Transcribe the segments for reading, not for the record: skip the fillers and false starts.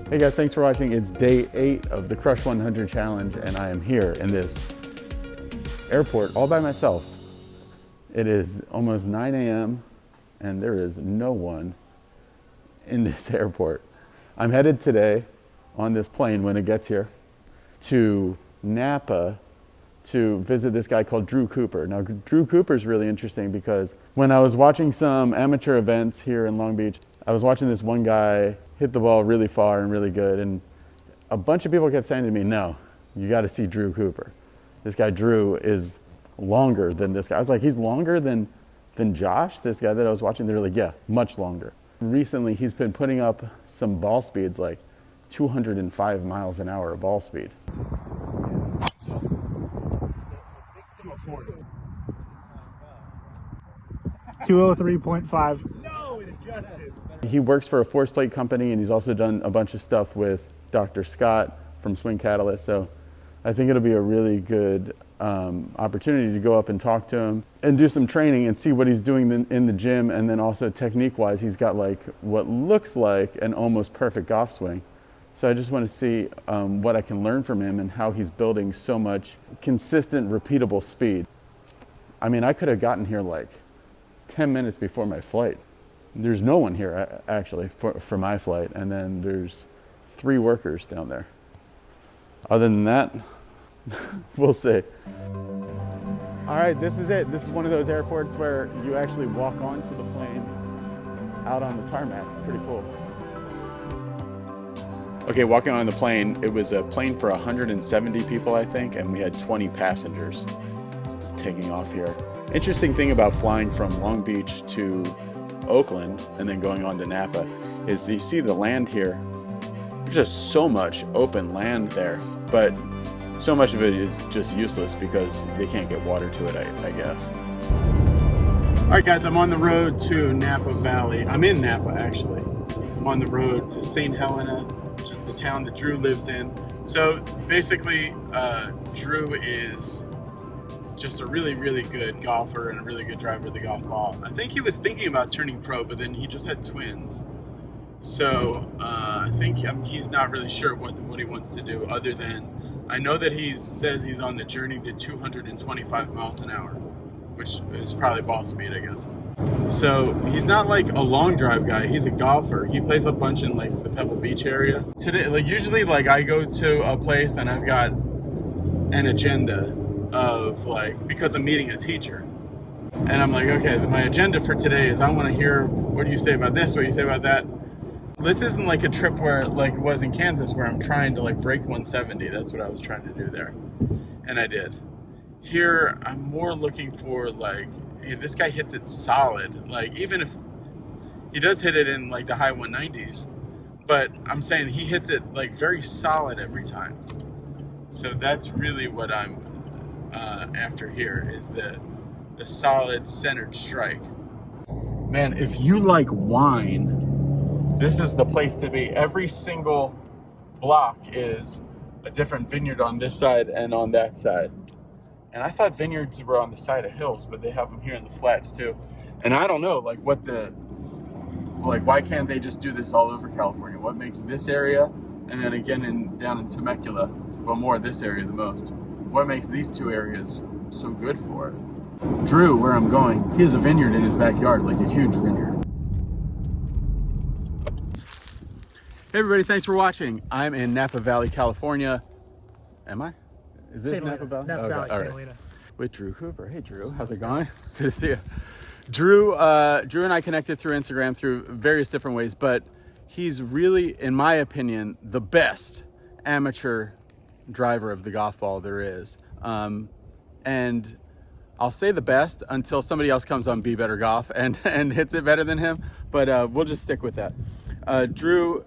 Hey guys, thanks for watching. It's day 8 of the Crush 100 challenge, and I am here in this airport all by myself. It is almost 9 a.m. and there is no one in this airport. I'm headed today on this plane when it gets here to Napa to visit this guy called Drew Cooper. Now, Drew Cooper is really interesting because when I was watching some amateur events here in Long Beach, I was watching this one guy hit the ball really far and really good, and a bunch of people kept saying to me, no, you got to see Drew Cooper. This guy Drew is longer than this guy. I was like, he's longer than Josh, this guy that I was watching? They're like, yeah, much longer. Recently, he's been putting up some ball speeds like 205 miles an hour ball speed. 203.5. No, it adjusted. He works for a force plate company, and he's also done a bunch of stuff with Dr. Scott from Swing Catalyst. So I think it'll be a really good opportunity to go up and talk to him and do some training and see what he's doing in the gym. And then also technique-wise, he's got like what looks like an almost perfect golf swing. So I just want to see what I can learn from him and how he's building so much consistent, repeatable speed. I mean, I could have gotten here like 10 minutes before my flight. There's no one here actually for my flight, and then there's 3 workers down there. Other than that, we'll see. All right, this is it. This is one of those airports where you actually walk onto the plane out on the tarmac. It's pretty cool. Okay, walking on the plane, it was a plane for 170 people, I think, and we had 20 passengers taking off here. Interesting thing about flying from Long Beach to Oakland and then going on to Napa is you see the land here. There's just so much open land there, but so much of it is just useless because they can't get water to it, I guess. All right, guys, I'm on the road to Napa Valley. I'm in Napa, actually. I'm on the road to St. Helena, which is the town that Drew lives in. So basically, Drew is just a really, really good golfer and a really good driver of the golf ball. I think he was thinking about turning pro, but then he just had twins. So I think he's not really sure what he wants to do, other than I know that he says he's on the journey to 225 miles an hour, which is probably ball speed, I guess. So he's not like a long drive guy. He's a golfer. He plays a bunch in like the Pebble Beach area. Today, like usually, like I go to a place and I've got an agenda of like, because I'm meeting a teacher, and I'm like, okay, my agenda for today is I want to hear what do you say about this, what do you say about that. This isn't like a trip where like it was in Kansas where I'm trying to like break 170. That's what I was trying to do there, and I did. Here I'm more looking for like, hey, this guy hits it solid, like even if he does hit it in like the high 190s, but I'm saying he hits it like very solid every time. So that's really what I'm after here, is the solid centered strike. Man, if you like wine, this is the place to be. Every single block is a different vineyard on this side and on that side. And I thought vineyards were on the side of hills, but they have them here in the flats too. And I don't know, like why can't they just do this all over California? What makes this area, and then again down in Temecula, but more this area the most? What makes these 2 areas so good for it? Drew, where I'm going, he has a vineyard in his backyard, like a huge vineyard. Hey everybody, thanks for watching. I'm in Napa Valley, California. Am I? Is this Napa Valley? Napa Valley, all St. right. Helena. With Drew Cooper. Hey Drew, how's it going? Good to see you. Drew and I connected through Instagram through various different ways, but he's really, in my opinion, the best amateur driver of the golf ball there is. And I'll say the best until somebody else comes on Be Better Golf and hits it better than him, but we'll just stick with that. Drew,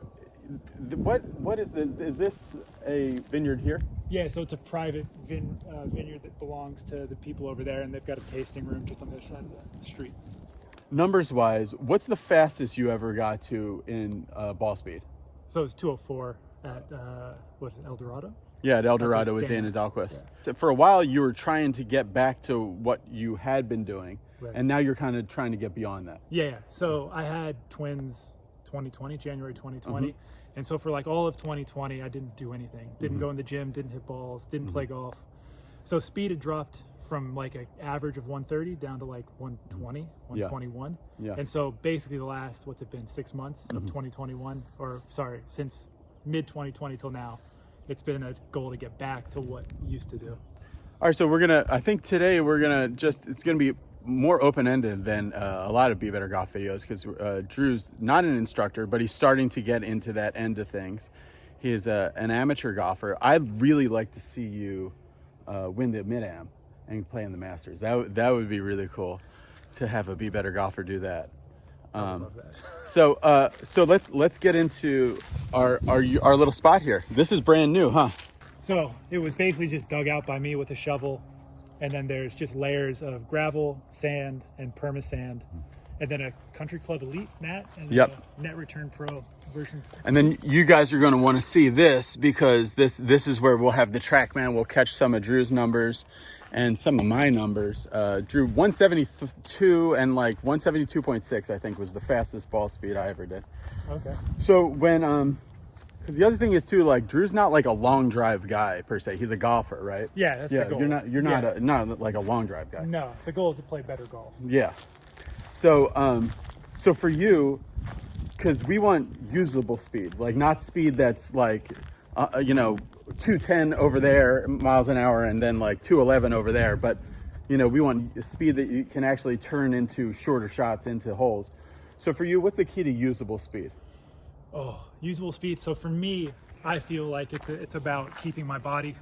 what is this a vineyard here? Yeah, so it's a private vineyard that belongs to the people over there, and they've got a tasting room just on the other side of the street. Numbers wise, what's the fastest you ever got to in ball speed? So it's 204 at was it El Dorado? Yeah, at El Dorado with Dana Dahlquist. Yeah. So for a while, you were trying to get back to what you had been doing, Right. and now you're kind of trying to get beyond that. Yeah. So I had twins 2020, January 2020, And so for like all of 2020, I didn't do anything. Didn't go in the gym, didn't hit balls, didn't play golf. So speed had dropped from like an average of 130 down to like 120, 121. Yeah. And so basically the last, what's it been, 6 months of 2021, or sorry, since mid 2020 till now, it's been a goal to get back to what you used to do. All right, so I think today it's gonna be more open-ended than a lot of Be Better Golf videos, because Drew's not an instructor, but he's starting to get into that end of things. He is an amateur golfer. I'd really like to see you win the Mid-Am and play in the Masters. That would be really cool to have a Be Better golfer do that. I would love that. So let's get into our little spot here. This is brand new, huh? So it was basically just dug out by me with a shovel. And then there's just layers of gravel, sand, and perma-sand. And then a Country Club Elite mat and then a Net Return Pro version. And then you guys are going to want to see this, because this is where we'll have the TrackMan. We'll catch some of Drew's numbers and some of my numbers. Drew 172 and like 172.6, I think, was the fastest ball speed I ever did. Okay. So when because the other thing is too, like, Drew's not like a long drive guy per se. He's a golfer, right? Yeah, that's the goal. You're not like a long drive guy. No, the goal is to play better golf. Yeah. So so for you, because we want usable speed, like not speed that's like 210 over there miles an hour and then like 211 over there, but we want speed that you can actually turn into shorter shots into holes. So for you, what's the key to usable speed? Oh, usable speed. So for me, I feel like it's about keeping my body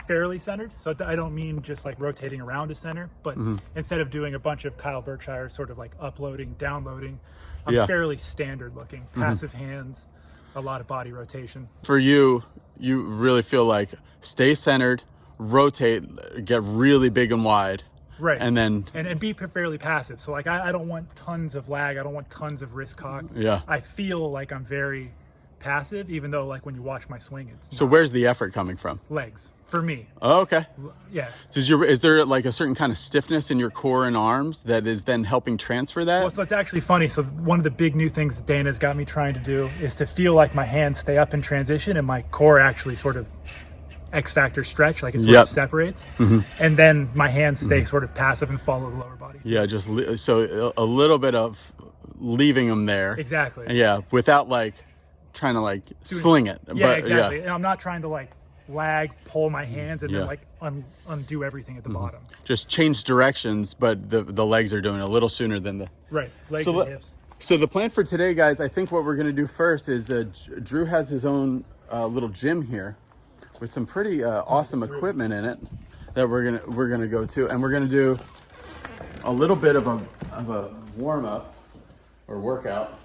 fairly centered. So I don't mean just like rotating around a center, but instead of doing a bunch of Kyle Berkshire sort of like uploading, downloading, I'm fairly standard looking, passive hands, a lot of body rotation. For you, you really feel like stay centered, rotate, get really big and wide. Right. And then and be fairly passive. So like I don't want tons of lag. I don't want tons of wrist cock. Yeah. I feel like I'm very passive, even though like when you watch my swing, it's so not. Where's the effort coming from? Legs for me. Oh, okay. Yeah. Is there like a certain kind of stiffness in your core and arms that is then helping transfer that? Well, so it's actually funny. So one of the big new things that Dana's got me trying to do is to feel like my hands stay up in transition and my core actually sort of X factor stretch, like it sort of separates, and then my hands stay sort of passive and follow the lower body. Yeah, so a little bit of leaving them there. Exactly. Yeah, without like trying to like sling it. Yeah, but, exactly. Yeah. And I'm not trying to like lag, pull my hands, and then like undo everything at the bottom. Just change directions, but the legs are doing it a little sooner than the legs and hips. So the plan for today, guys, I think what we're gonna do first is Drew has his own little gym here with some pretty awesome equipment in it that we're gonna go to, and we're gonna do a little bit of a warm up or workout,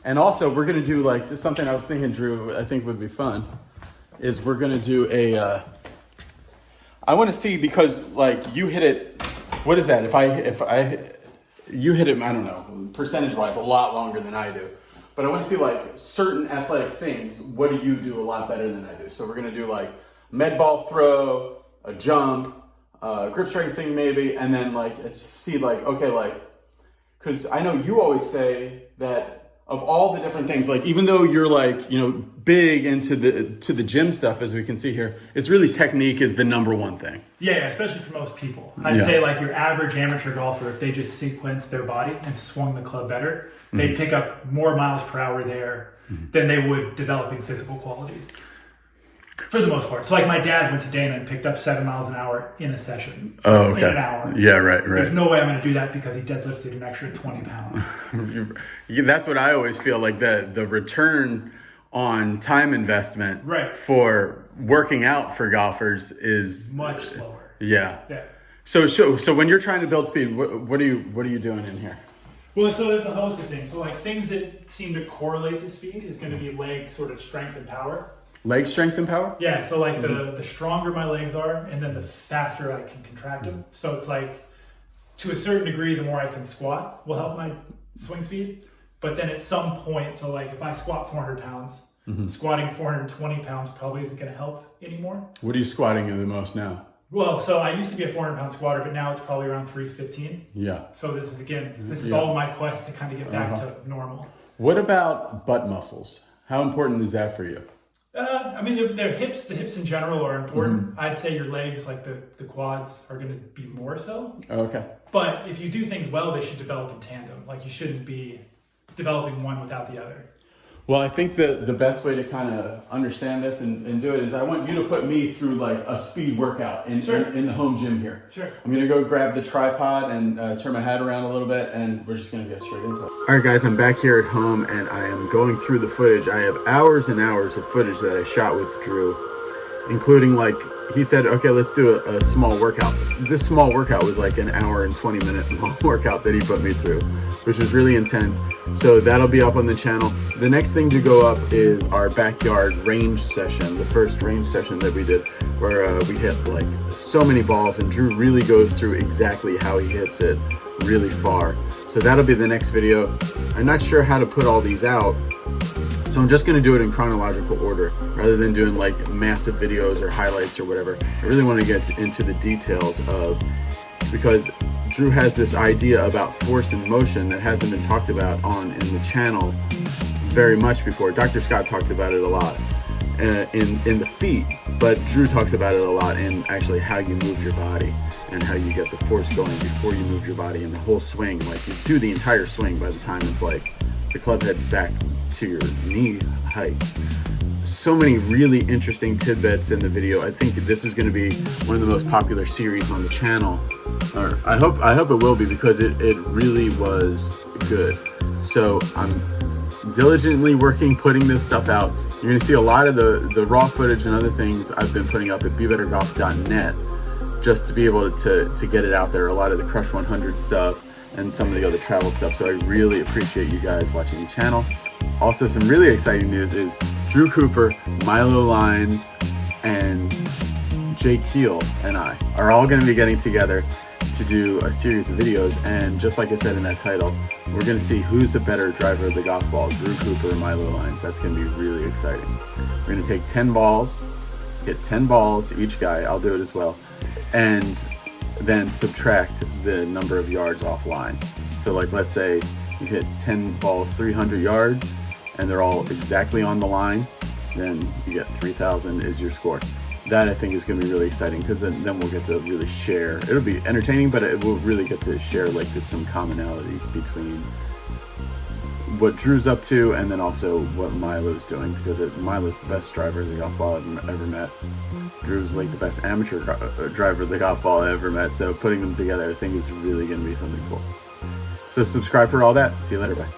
and also we're gonna do like something I was thinking, Drew, I think would be fun, is we're gonna do I want to see, because like you hit it, what is that? If you hit it, I don't know, percentage wise, a lot longer than I do. But I want to see like certain athletic things. What do you do a lot better than I do? So we're going to do like med ball throw, a jump, grip strength thing maybe. And then like see like, okay, like, because I know you always say that of all the different things, like even though you're like, big into the gym stuff, as we can see here, it's really technique is the number one thing. Yeah, especially for most people. I'd say like your average amateur golfer, if they just sequenced their body and swung the club better, they'd pick up more miles per hour there than they would developing physical qualities. For the most part. So like my dad went to Dana and picked up 7 miles an hour in a session. Oh, okay. In an hour. Yeah, right. There's no way I'm going to do that because he deadlifted an extra 20 pounds. That's what I always feel like, the return on time investment for working out for golfers is much slower. Yeah. So when you're trying to build speed, what are you doing in here? Well, so there's a host of things. So like things that seem to correlate to speed is going to be leg sort of strength and power. Leg strength and power? Yeah, so like the stronger my legs are, and then the faster I can contract them. So it's like, to a certain degree, the more I can squat will help my swing speed. But then at some point, so like if I squat 400 pounds, squatting 420 pounds probably isn't going to help anymore. What are you squatting in the most now? Well, so I used to be a 400-pound squatter, but now it's probably around 315. Yeah. So this is all my quest to kind of get back to normal. What about butt muscles? How important is that for you? I mean, the hips in general are important. I'd say your legs, like the quads, are going to be more so. Okay. But if you do things well, they should develop in tandem. Like, you shouldn't be developing one without the other. Well, I think the best way to kind of understand this and do it is I want you to put me through like a speed workout in the home gym here. Sure. I'm going to go grab the tripod and turn my head around a little bit, and we're just going to get straight into it. All right, guys, I'm back here at home, and I am going through the footage. I have hours and hours of footage that I shot with Drew, including, like, he said, okay, let's do a small workout. This small workout was like an hour and 20-minute long workout that he put me through, which was really intense. So that'll be up on the channel. The next thing to go up is our backyard range session, the first range session that we did, where we hit like so many balls, and Drew really goes through exactly how he hits it really far. So that'll be the next video. I'm not sure how to put all these out, so I'm just going to do it in chronological order rather than doing like massive videos or highlights or whatever. I really want to get into the details because Drew has this idea about force and motion that hasn't been talked about in the channel very much before. Dr. Scott talked about it a lot in the feet, but Drew talks about it a lot in actually how you move your body and how you get the force going before you move your body in the whole swing. Like, you do the entire swing by the time it's like the club head's back to your knee height. So many really interesting tidbits in the video. I think this is going to be one of the most popular series on the channel. Or I hope it will be, because it really was good. So I'm diligently putting this stuff out. You're going to see a lot of the raw footage and other things I've been putting up at BeBetterGolf.net just to be able to get it out there. A lot of the Crush 100 stuff and some of the other travel stuff. So I really appreciate you guys watching the channel. Also, some really exciting news is Drew Cooper, Milo Lines, and Jake Heel and I are all going to be getting together to do a series of videos. And just like I said in that title, we're going to see who's the better driver of the golf ball, Drew Cooper or Milo Lines. That's going to be really exciting. We're going to take 10 balls, hit 10 balls each guy. I'll do it as well. And then subtract the number of yards offline. So, like, let's say you hit 10 balls 300 yards and they're all exactly on the line, then you get 3,000 is your score. That, I think, is going to be really exciting, because then we'll get to really share. It'll be entertaining, but it will really get to share like some commonalities between what Drew's up to and then also what Milo's doing, because Milo's the best driver of the golf ball I've ever met. Drew's like the best amateur driver of the golf ball I ever met. So putting them together, I think, is really going to be something cool. So subscribe for all that. See you later. Bye.